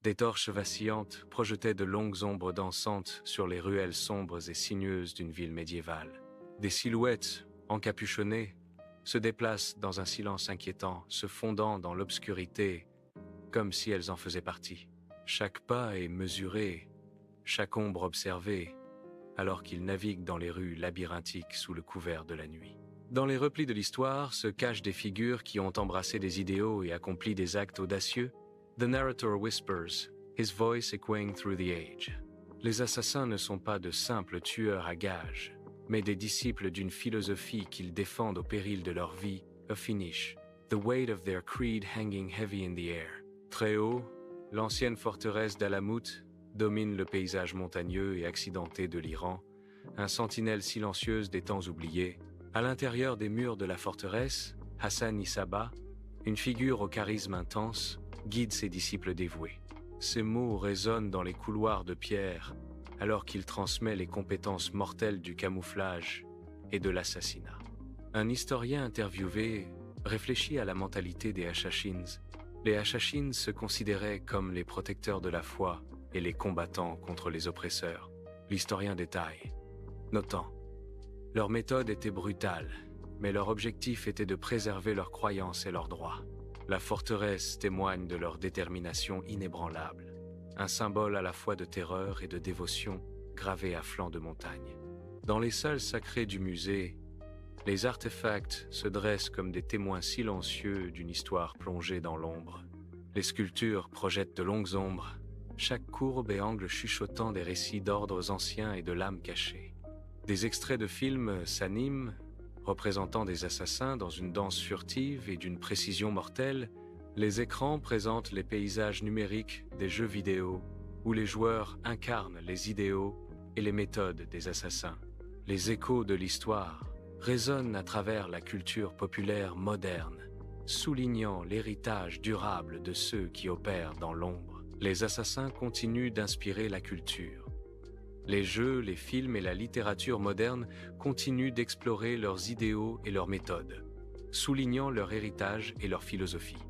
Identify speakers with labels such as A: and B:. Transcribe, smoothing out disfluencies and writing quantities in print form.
A: Des torches vacillantes projetaient de longues ombres dansantes sur les ruelles sombres et sinueuses d'une ville médiévale. Des silhouettes, encapuchonnées, se déplacent dans un silence inquiétant, se fondant dans l'obscurité, comme si elles en faisaient partie. Chaque pas est mesuré, chaque ombre observée, alors qu'ils naviguent dans les rues labyrinthiques sous le couvert de la nuit. Dans les replis de l'histoire se cachent des figures qui ont embrassé des idéaux et accompli des actes audacieux. The narrator whispers, his voice echoing through the age. Les assassins ne sont pas de simples tueurs à gages, mais des disciples d'une philosophie qu'ils défendent au péril de leur vie, a finish, the weight of their creed hanging heavy in the air. Très haut, l'ancienne forteresse d'Alamut domine le paysage montagneux et accidenté de l'Iran, un sentinelle silencieuse des temps oubliés. À l'intérieur des murs de la forteresse, Hassan Issaba, une figure au charisme intense, guide ses disciples dévoués. Ses mots résonnent dans les couloirs de pierre, alors qu'il transmet les compétences mortelles du camouflage et de l'assassinat. Un historien interviewé réfléchit à la mentalité des Hashashins. Les Hashashins se considéraient comme les protecteurs de la foi et les combattants contre les oppresseurs. L'historien détaille, notant, leur méthode était brutale, mais leur objectif était de préserver leurs croyances et leurs droits. La forteresse témoigne de leur détermination inébranlable, un symbole à la fois de terreur et de dévotion gravé à flanc de montagne. Dans les salles sacrées du musée, les artefacts se dressent comme des témoins silencieux d'une histoire plongée dans l'ombre. Les sculptures projettent de longues ombres, chaque courbe et angle chuchotant des récits d'ordres anciens et de l'âme cachée. Des extraits de films s'animent, représentant des assassins dans une danse furtive et d'une précision mortelle. Les écrans présentent les paysages numériques des jeux vidéo, où les joueurs incarnent les idéaux et les méthodes des assassins. Les échos de l'histoire résonnent à travers la culture populaire moderne, soulignant l'héritage durable de ceux qui opèrent dans l'ombre. Les assassins continuent d'inspirer la culture. Les jeux, les films et la littérature moderne continuent d'explorer leurs idéaux et leurs méthodes, soulignant leur héritage et leur philosophie.